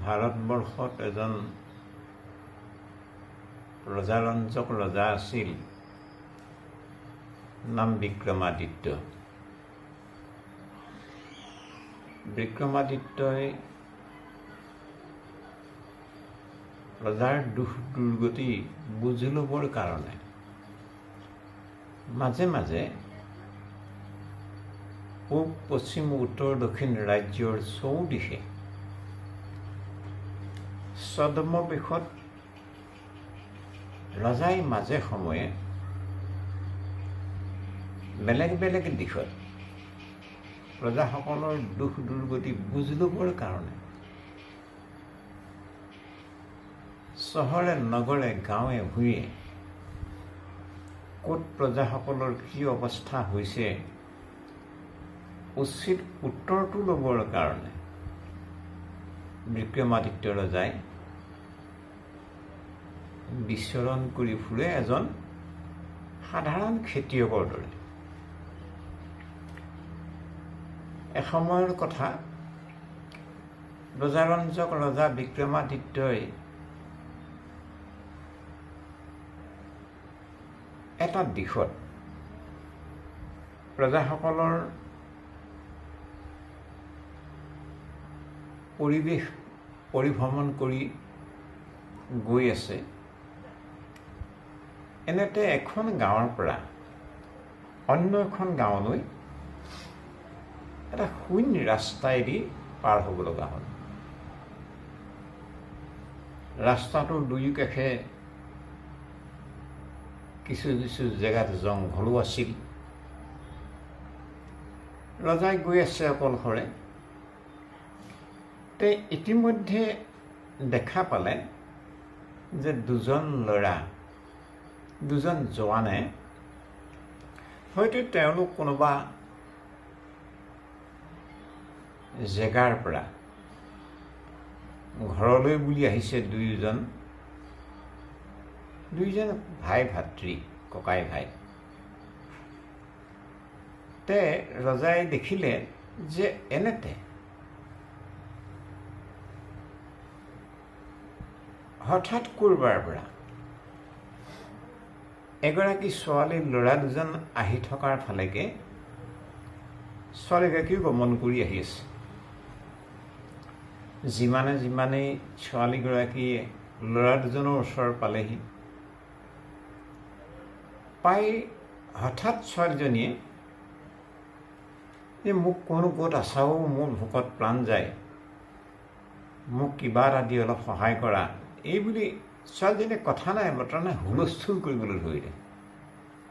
ভাৰতবৰ্ষত এজন ৰজাৰঞ্জক ৰজা আছিল, নাম বিক্ৰমাদিত্য। বিক্ৰমাদিত্যই ৰজাৰ দুখ দুৰ্গতি বুজি ল'বৰ কাৰণে মাজে মাজে পূব পশ্চিম উত্তৰ দক্ষিণ ৰাজ্যৰ চৌদিশে ছদ্মবেশত ৰজাই মাজে সময়ে বেলেগ বেলেগ দিশত প্ৰজাসকলৰ দুখ দুৰ্গতি বুজি ল'বৰ কাৰণে চহৰে নগৰে গাঁৱে ভূঞে ক'ত প্ৰজাসকলৰ কি অৱস্থা হৈছে উচিত উত্তৰটো ল'বৰ কাৰণে বিক্ৰমাদিত্য ৰজাই বিচৰণ কৰি ফুৰে এজন সাধাৰণ খেতিয়কৰ দৰে। এসময়ৰ কথা, ৰজাৰঞ্জক ৰজা বিক্ৰমাদিত্যই এটা দিশত প্ৰজাসকলৰ পৰিৱেশ পৰিভ্ৰমণ কৰি গৈ আছে। এনেতে এখন গাঁৱৰ পৰা অন্য এখন গাঁৱলৈ এটা শূন্য ৰাস্তাইদি পাৰ হ'ব লগা হ'ল। ৰাস্তাটোৰ দুয়োকাষে কিছু কিছু জেগাত জংঘলো আছিল। ৰজাই গৈ আছে অকলশৰে। তে ইতিমধ্যে দেখা পালে যে দুজন ল'ৰা, দুজন জোৱানে হয়তো তেওঁলোক কোনোবা জেগাৰ পৰা ঘৰলৈ বুলি আহিছে। দুয়োজন ভাই ভাতৃ, ককাই ভাই। তে ৰজাই দেখিলে যে এনেতে হঠাৎ ক'ৰবাৰ পৰা এগৰাকী ছোৱালী ল'ৰা দুজন আহি থকাৰ ফালেকে ছোৱালীগৰাকীও গমন কৰি আহি আছে। যিমানেই ছোৱালীগৰাকীয়ে ল'ৰা দুজনৰ ওচৰ পালেহি, পাই হঠাৎ ছোৱালীজনীয়ে যে মোক কোনো ক'ত আছাও, মোৰ ভোকত প্ৰাণ যায়, মোক কিবা এটা দি অলপ সহায় কৰা, এই বুলি ছোৱালীজনীয়ে কথা নাই বতৰা নাই হুলস্থুল কৰিবলৈ ধৰিলে,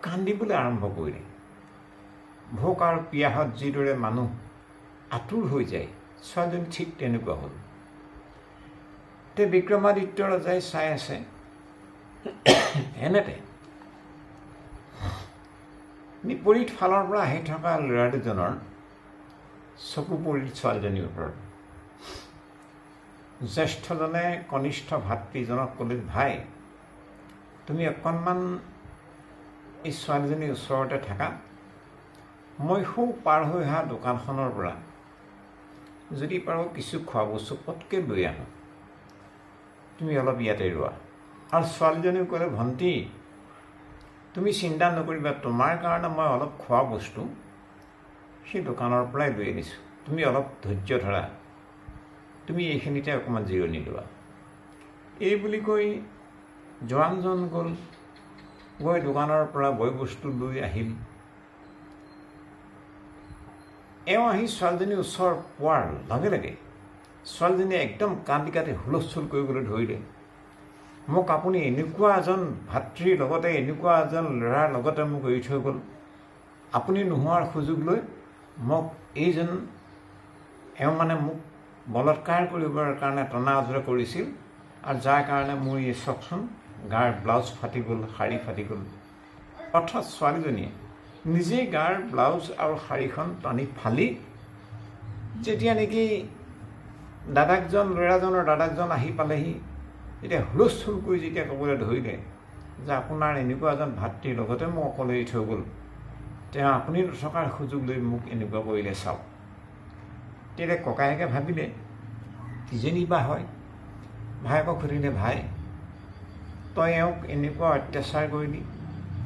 কান্দিবলৈ আৰম্ভ কৰিলে। ভোক আৰু পিয়াহত যিদৰে মানুহ আতুৰ হৈ যায়, ছোৱালীজনী ঠিক তেনেকুৱা হ'ল। তে বিক্ৰমাদিত্য ৰজাই চাই আছে। এনেতে বিপৰীত ফালৰ পৰা আহি থকা ল'ৰা দুজনৰ চকু পৰিল ছোৱালীজনীৰ ওপৰত। জ্যেষ্ঠজনে কনিষ্ঠ ভাতৃজনক ক'লে, ভাই তুমি অকণমান এই ছোৱালীজনীৰ ওচৰতে থাকা, মই সৌ পাৰ হৈ অহা দোকানখনৰ পৰা যদি পাৰোঁ কিছু খোৱা বস্তু পটকৈ লৈ আহোঁ, তুমি অলপ ইয়াতে ৰোৱা। আৰু ছোৱালীজনীও ক'লে, ভণ্টি তুমি চিন্তা নকৰিবা, তোমাৰ কাৰণে মই অলপ খোৱা বস্তু সেই দোকানৰ পৰাই লৈ আনিছোঁ, তুমি অলপ ধৈৰ্য ধৰা, তুমি এইখিনিতে অকণমান জিৰণি লোৱা। এই বুলি কৈ জোৱানজন গ'ল, গৈ দোকানৰ পৰা বয় বস্তু লৈ আহিল। এওঁ আহি ছোৱালীজনীৰ ওচৰ পোৱাৰ লগে লগে ছোৱালীজনীয়ে একদম কান্দি কাটি হুলস্থুল কৰিবলৈ ধৰিলে। মোক আপুনি এনেকুৱা এজন ভাতৃৰ লগতে এনেকুৱা এজন ল'ৰাৰ লগতে মোক এৰি থৈ গ'ল, আপুনি নোহোৱাৰ সুযোগ লৈ মোক এওঁ মোক বলৎকাৰ কৰিবৰ কাৰণে টনা আজোৰা কৰিছিল, আৰু যাৰ কাৰণে মোৰ এই চাওকচোন গাৰ ব্লাউজ ফাটি গ'ল, শাৰী ফাটি গ'ল। অৰ্থাৎ ছোৱালীজনীয়ে নিজেই গাৰ ব্লাউজ আৰু শাৰীখন টানি ফালি যেতিয়া নেকি ল'ৰাজনৰ দাদাকজন আহি পালেহি, এতিয়া হুলস্থুল কৰি যেতিয়া ক'বলৈ ধৰিলে যে আপোনাৰ এনেকুৱা এজন ভাতৃৰ লগতে মোক অকলে এৰি থৈ গ'ল, তেওঁ আপুনি নথকাৰ সুযোগ লৈ মোক এনেকুৱা কৰিলে চাওক। তেতিয়া ককায়েকে ভাবিলে কিজনী বা হয়, ভায়েকক সুধিলে, ভাই তই এওঁক এনেকুৱা অত্যাচাৰ কৰিলি?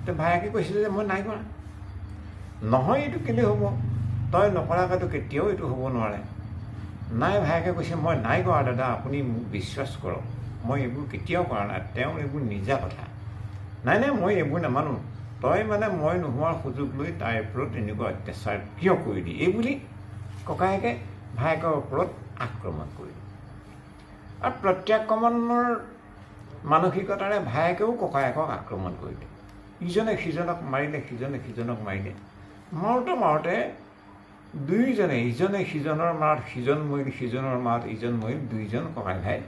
তো ভায়েকে কৈছিলে যে মই নাই কৰা। নহয়, এইটো কেলৈ হ'ব? তই নকৰাকৈতো কেতিয়াও এইটো হ'ব নোৱাৰে। নাই, ভায়েকে কৈছে মই নাই কৰা দাদা, আপুনি মোক বিশ্বাস কৰক, মই এইবোৰ কেতিয়াও কৰা নাই। তেওঁৰ এইবোৰ নিজা কথা। নাই নাই, মই এইবোৰ নামানো। তই মানে মই নোহোৱাৰ সুযোগ লৈ তাইৰ ওপৰত এনেকুৱা অত্যাচাৰ কিয় কৰিলি? এই বুলি ককায়েকে ভায়েকৰ ওপৰত আক্ৰমণ কৰিলে। আৰু প্ৰত্যাক্ৰমণৰ মানসিকতাৰে ভায়েকেও ককায়েকক আক্ৰমণ কৰিলে। ইজনে সিজনক মাৰিলে, সিজনে সিজনক মাৰিলে। মাৰোঁতে মাৰোঁতে দুয়োজনে ইজনে সিজনৰ মাৰত সিজন মৰিল, সিজনৰ মাৰত ইজন মৰিল। দুইজন ককাই ভাই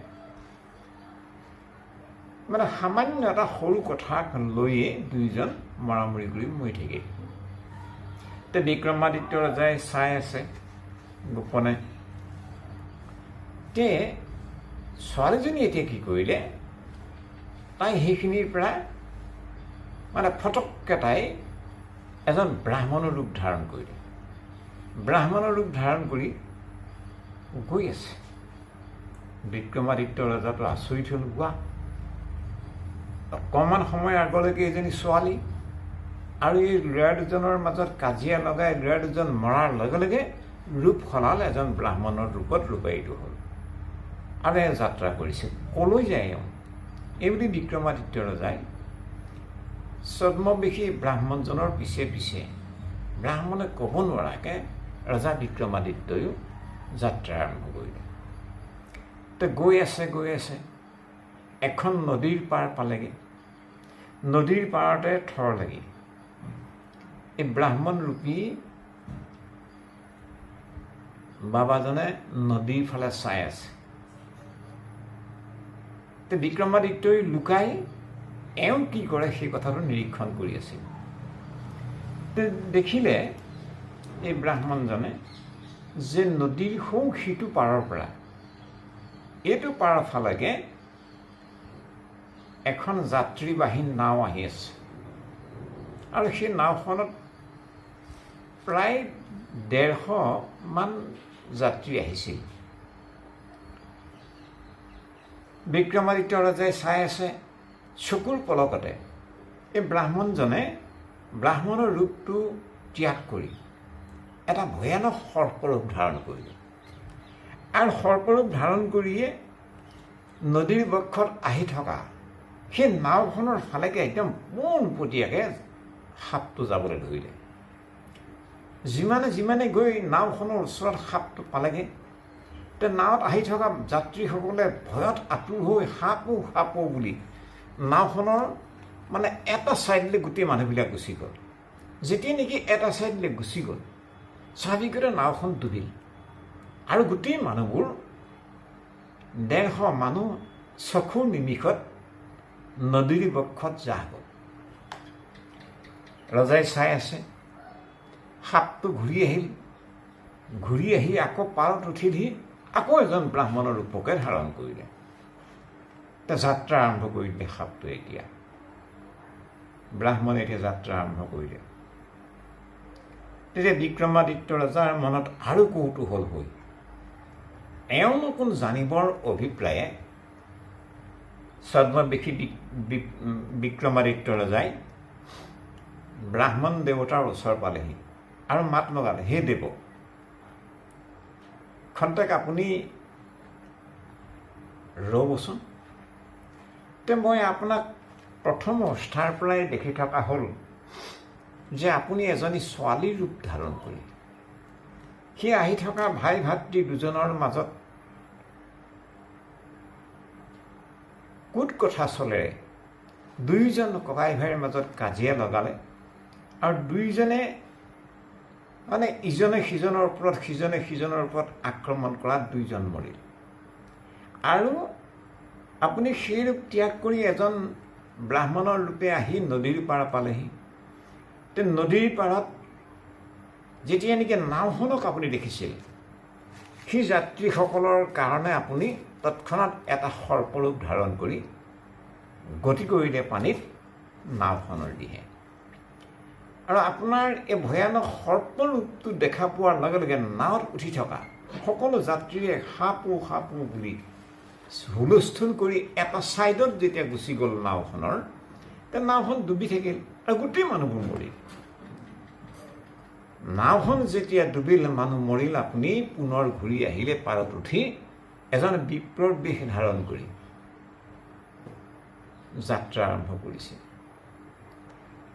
মানে সামান্য এটা সৰু কথাক লৈয়ে দুইজন মৰামৰি কৰি মৰি থাকিল। তে বিক্ৰমাদিত্য ৰজাই চাই আছে গোপনে। তে ছোৱালীজনী এতিয়া কি কৰিলে, তাই সেইখিনিৰ পৰা মানে ফটককৈ তাই এজন ব্ৰাহ্মণৰ ৰূপ ধাৰণ কৰিলে। ব্ৰাহ্মণৰ ৰূপ ধাৰণ কৰি গৈ আছে। বিক্ৰমাদিত্য ৰজাটো আচৰিত হ'ল। গোৱা অকণমান সময় আগলৈকে এজনী ছোৱালী আৰু এই ল'ৰা দুজনৰ মাজত কাজিয়া লগাই ল'ৰা দুজন মৰাৰ লগে লগে ৰূপ সলাল, এজন ব্ৰাহ্মণৰ ৰূপত ৰূপায়িত হ'ল আৰু যাত্ৰা কৰিছে। ক'লৈ যায় এওঁ? এইবুলি বিক্ৰমাদিত্য ৰজাই ছদ্মবেশী ব্ৰাহ্মণজনৰ পিছে পিছে, ব্ৰাহ্মণে ক'ব নোৱাৰাকৈ ৰজা বিক্ৰমাদিত্যইও যাত্ৰা আৰম্ভ কৰিলে। তো গৈ আছে, এখন নদীৰ পাৰ পালেগৈ। নদীৰ পাৰতে থৰ লাগি এই ব্ৰাহ্মণ ৰূপী বাবাজনে নদীৰ ফালে চাই আছে। তো বিক্ৰমাদিত্যই লুকাই এওঁ কি কৰে সেই কথাটো নিৰীক্ষণ কৰি আছিল। তো দেখিলে এই ব্ৰাহ্মণজনে যে নদীৰ সৌ সিটো পাৰৰ পৰা এইটো পাৰৰ ফালেকে এখন যাত্ৰীবাহী নাও আহি আছে আৰু সেই নাওখনত প্ৰায় 150মান যাত্ৰী আহিছিল। বিক্ৰমাদিত্য ৰজাই চাই আছে। চকুৰ পলকতে এই ব্ৰাহ্মণজনে ব্ৰাহ্মণৰ ৰূপটো ত্যাগ কৰি এটা ভয়ানক সৰ্পৰূপ ধাৰণ কৰিলে আৰু সৰ্পৰূপ ধাৰণ কৰিয়ে নদীৰ বক্ষত আহি থকা সেই নাওখনৰ ফালেকে একদম পোনপটীয়াকৈ সাপটো যাবলৈ ধৰিলে। যিমানে গৈ নাওখনৰ ওচৰত সাপটো পালেগৈ, তে নাৱত আহি থকা যাত্ৰীসকলে ভয়ত আঁতুৰ হৈ সাপো বুলি নাওখনৰ মানে এটা ছাইডলৈ গোটেই মানুহবিলাক গুচি গ'ল। যেতিয়া নেকি এটা ছাইডলৈ গুচি গ'ল, স্বাভাৱিকতে নাওখন ডুবিল আৰু গোটেই মানুহবোৰ 150 মানুহ চকুৰ নিমিষত নদীৰ বক্ষত জাহ গ'ল। ৰজাই চাই আছে। সাপটো ঘূৰি আহি আকৌ পাৰত উঠিলহি, আকৌ এজন ব্ৰাহ্মণৰ ৰূপকে ধাৰণ কৰিলে। যাত্ৰা আৰম্ভ কৰিলে সাপটোৱে। এতিয়া ব্ৰাহ্মণে যাত্ৰা আৰম্ভ কৰিলে। তেতিয়া বিক্ৰমাদিত্য ৰজাৰ মনত আৰু কৌতূহল হৈ এওঁনো কোন জানিবৰ অভিপ্ৰায়ে ছদ্মবেশী বিক্ৰমাদিত্য ৰজাই ব্ৰাহ্মণ দেৱতাৰ ওচৰ পালেহি আৰু মাত লগালে, হে দেৱ, খন্তেক আপুনি ৰ'বচোন। তে মই আপোনাক প্ৰথম অৱস্থাৰ পৰাই দেখি থকা হ'ল যে আপুনি এজনী ছোৱালীৰ ৰূপ ধাৰণ কৰি সেই আহি থকা ভাই ভাতৃ দুজনৰ মাজত কুট কথা চলেৰে দুয়োজন ককাই ভাইৰ মাজত কাজিয়া লগালে আৰু দুয়োজনে মানে ইজনে সিজনৰ ওপৰত আক্ৰমণ কৰাত দুইজন মৰিল। আৰু আপুনি সেই ৰূপ ত্যাগ কৰি এজন ব্ৰাহ্মণৰ ৰূপে আহি নদীৰ পাৰ পালেহি। তে নদীৰ পাৰত যেতিয়া নেকি নাওখনক আপুনি দেখিছিল, সেই যাত্ৰীসকলৰ কাৰণে আপুনি তৎক্ষণাত এটা সৰ্পৰূপ ধাৰণ কৰি গতি কৰিলে পানীত নাওখনৰ দিশে। আৰু আপোনাৰ এই ভয়ানক সৰ্পৰূপটো দেখা পোৱাৰ লগে লগে নাৱত উঠি থকা সকলো যাত্ৰীয়ে সাপো বুলি হুলস্থুল কৰি এটা ছাইডত যেতিয়া গুচি গ'ল নাওখনৰ, তেতিয়া নাওখন ডুবি থাকিল আৰু গোটেই মানুহবোৰ মৰিল। নাওখন যেতিয়া ডুবিল, মানুহ মৰিল, আপুনি পুনৰ ঘূৰি আহিলে পাৰত উঠি এজন বিপ্ৰৰ বেশ ধাৰণ কৰি যাত্ৰা আৰম্ভ কৰিছে।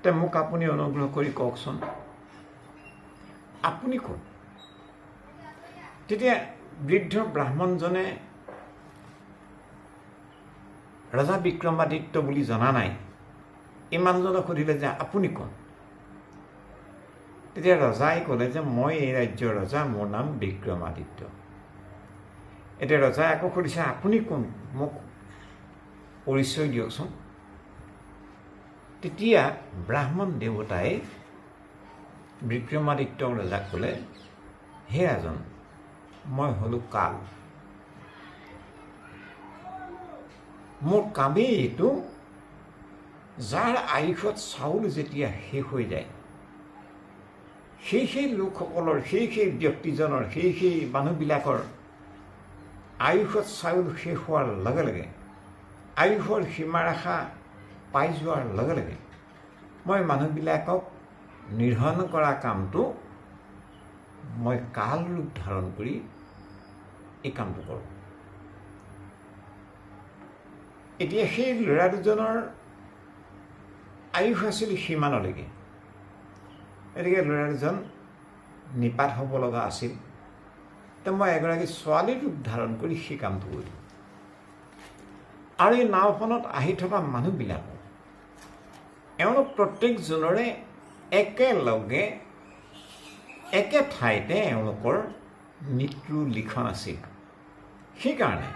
তে মোক আপুনি অনুগ্ৰহ কৰি কওকচোন, আপুনি কোন? তেতিয়া বৃদ্ধ ব্ৰাহ্মণজনে ৰজা বিক্ৰমাদিত্য বুলি জনা নাই, এই মানুহজনক সুধিলে যে আপুনি কোন? তেতিয়া ৰজাই ক'লে যে মই এই ৰাজ্যৰ ৰজা, মোৰ নাম বিক্ৰমাদিত্য। এতিয়া ৰজাই আকৌ সুধিছে আপুনি কোন, মোক পৰিচয় দিয়কচোন। তেতিয়া ব্ৰাহ্মণ দেৱতাই বিক্ৰমাদিত্য ৰজাক ক'লে, হে ৰাজন, মই হ'লো কাল। মোৰ কামেই এইটো, যাৰ আয়ুষত চাউল যেতিয়া শেষ হৈ যায়, সেই লোকসকলৰ, সেই ব্যক্তিজনৰ, সেই মানুহবিলাকৰ আয়ুষত চাউল শেষ হোৱাৰ লগে লগে, আয়ুষৰ সীমাৰেখা পাই যোৱাৰ লগে লগে মই মানুহবিলাকক নিধন কৰা কামটো মই কাল ৰূপ ধাৰণ কৰি এই কামটো কৰোঁ। এতিয়া সেই ল'ৰা দুজনৰ আয়ুষ আছিল সিমানলৈকে, গতিকে ল'ৰা দুজন নিপাত হ'ব লগা আছিল। তো মই এগৰাকী ছোৱালীৰ ৰূপ ধাৰণ কৰি সেই কামটো কৰিলোঁ। আৰু এই নাওখনত আহি থকা মানুহবিলাক, এওঁলোক প্ৰত্যেকজনৰে একেলগে একে ঠাইতে এওঁলোকৰ মৃত্যু লিখন আছিল। সেইকাৰণে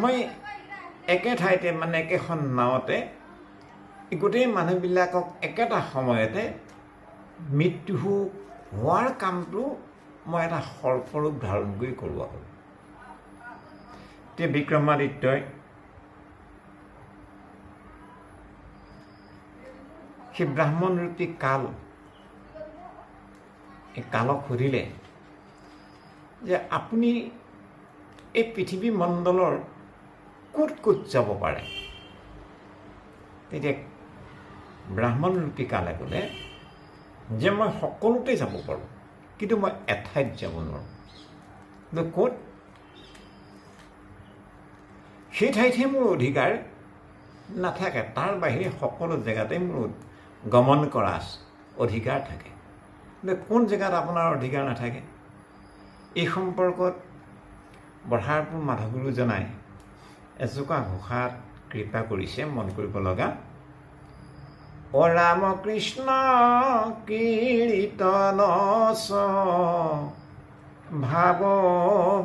মই একে ঠাইতে, মানে একেখন নাৱতে গোটেই মানুহবিলাকক একেটা সময়তে মৃত্যু হোৱাৰ কামটো মই এটা সৰ্পৰূপ ধাৰণ কৰি কৰোৱা হ'ল। তেতিয়া বিক্ৰমাদিত্যই সেই ব্ৰাহ্মণৰূপী কাল, এই কালক সুধিলে যে আপুনি এই পৃথিৱী মণ্ডলৰ ক'ত ক'ত যাব পাৰে? তেতিয়া ব্ৰাহ্মণৰূপী কালে ক'লে যে মই সকলোতে যাব পাৰোঁ, কিন্তু মই এঠাইত যাব নোৱাৰোঁ। কিন্তু ক'ত? সেই ঠাইতহে মোৰ অধিকাৰ নাথাকে, তাৰ বাহিৰে সকলো জেগাতে মোৰ গমন কৰা অধিকাৰ থাকে। কিন্তু কোন জেগাত আপোনাৰ অধিকাৰ নাথাকে? এই সম্পৰ্কত বঢ়াৰপুৰ মাধৱগুৰুজনাই এজোকা ঘোষাত কৃপা কৰিছে, মন কৰিব লগা। অ ৰাম কৃষ্ণ কীৰ্তন ভাৱ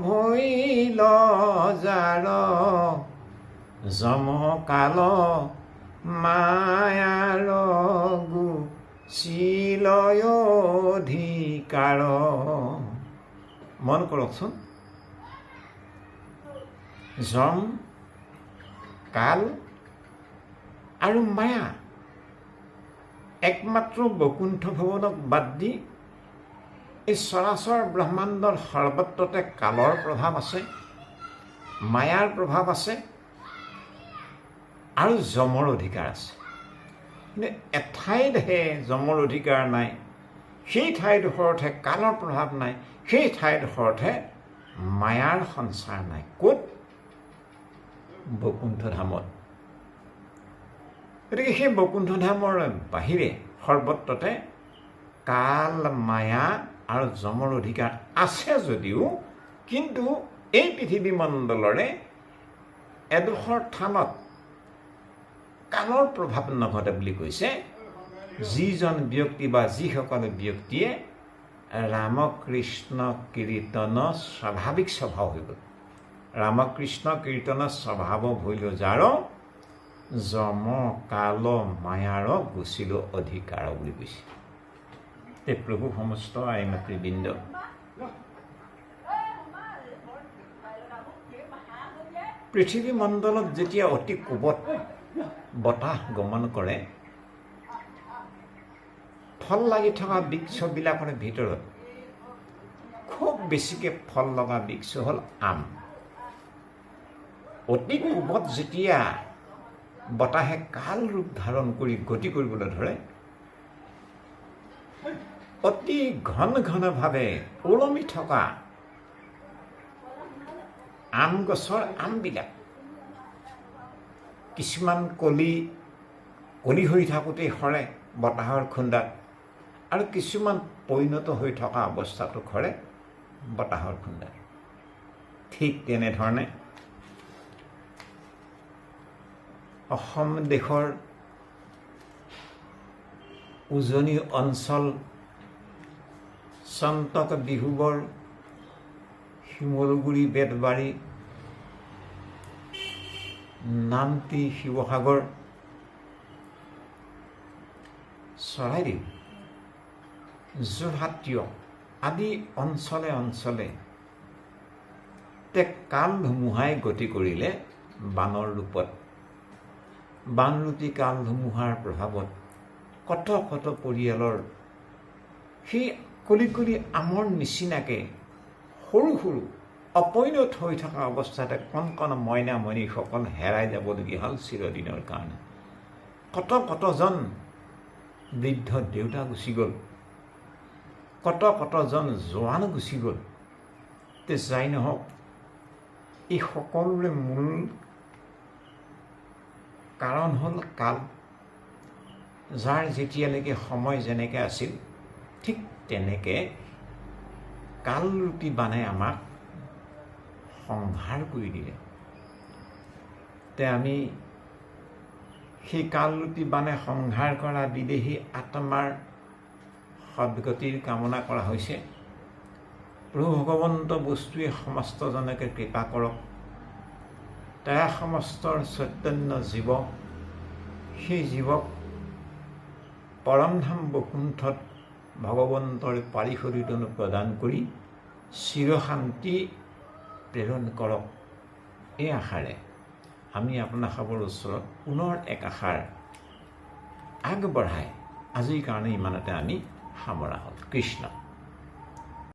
ভৈল যাৰ, যম কাল মায়াৰ গুচিলয় অধিকাৰ। মন কৰকচোন, যম, কাল আৰু মায়া, একমাত্ৰ বৈকুণ্ঠ ভৱনক বাদ দি এই চৰাচৰ ব্ৰহ্মাণ্ডৰ সৰ্বত্ৰতে কালৰ প্ৰভাৱ আছে, মায়াৰ প্ৰভাৱ আছে আৰু যমৰ অধিকাৰ আছে। কিন্তু এঠাইতহে যমৰ অধিকাৰ নাই, সেই ঠাইডোখৰতহে কালৰ প্ৰভাৱ নাই, সেই ঠাইডোখৰতহে মায়াৰ সঞ্চাৰ নাই। ক'ত? বৈকুণ্ঠ ধামত। গতিকে সেই বৈকুণ্ঠ ধামৰ বাহিৰে সৰ্বত্ৰতে কাল, মায়া আৰু যমৰ অধিকাৰ আছে যদিও, কিন্তু এই পৃথিৱী মণ্ডলৰে এডোখৰ স্থানত কালৰ প্ৰভাৱ নঘটে বুলি কৈছে যিজন ব্যক্তি বা যিসকল ব্যক্তিয়ে ৰামকৃষ্ণ কীৰ্তন স্বাভাৱিক স্বভাৱ হৈ গ'ল। ৰামকৃষ্ণ কীৰ্তন স্বভাৱ ভৈল যাৰ, যম কাল মায়াৰ গুচিল অধিকাৰ বুলি কৈছে। তে প্ৰভু সমস্ত আই মাতৃবৃন্দ, পৃথিৱী মণ্ডলত যেতিয়া অতি কোবত বতাহ গমন কৰে, ফল লাগি থকা বৃক্ষবিলাকৰ ভিতৰত খুব বেছিকৈ ফল লগা বৃক্ষ হ'ল আম। অতি পূবত যেতিয়া বতাহে কাল ৰূপ ধাৰণ কৰি গতি কৰিবলৈ ধৰে, অতি ঘনভাৱে ওলমি থকা আম গছৰ আমবিলাক কিছুমান কলি হৈ থাকোঁতেই সৰে বতাহৰ খুন্দাত, আৰু কিছুমান পৰিণত হৈ থকা অৱস্থাটো সৰে বতাহৰ খুন্দাত। ঠিক তেনেধৰণে অসম দেশৰ উজনি অঞ্চল চন্তক ডিব্ৰুগড়, শিমলুগুৰি, বেতবাৰী, নামতি, শিৱসাগৰ, চৰাইদেউ, যোৰহাটীয় আদি অঞ্চলে কাল ধুমুহাই গতি কৰিলে বানৰ ৰূপত। বানৰূপী কাল ধুমুহাৰ প্ৰভাৱত কত পৰিয়ালৰ সেই কলি আমৰ নিচিনাকৈ সৰু অপৰিণত হৈ থকা অৱস্থাতে কণ মইনা মণিসকল হেৰাই যাবলগীয়া হ'ল চিৰদিনৰ কাৰণে। কতজন বৃদ্ধ দেউতা গুচি গ'ল, কতজন জোৱান গুচি গ'ল। তে যাই নহওক, এই সকলোৰে মূল কাৰণ হ'ল কাল, যাৰ যেতিয়ালৈকে সময় যেনেকৈ আছিল ঠিক তেনেকৈ কালৰূপী বানে আমাক সংহাৰ কৰি দিলে। তে আমি সেই কালৰূপী বানে সংহাৰ কৰা বিদেহী আত্মাৰ সদ্গতিৰ কামনা কৰা হৈছে। প্ৰভু ভগৱন্ত বস্তুৱে সমস্তজনকে কৃপা কৰক। তাই সমস্তৰ চৈতন্য জীৱ, সেই জীৱক পৰমধাম বৈকুণ্ঠত ভগৱন্তৰ পাৰিশোধিতনো প্ৰদান কৰি চিৰশান্তি প্ৰেৰণ কৰক। এই আশাৰে আমি আপোনাসৱৰ ওচৰত পুনৰ এক আশাৰ আগবঢ়াই আজিৰ কাৰণে ইমানতে আমি সামৰা হ'ল। কৃষ্ণ।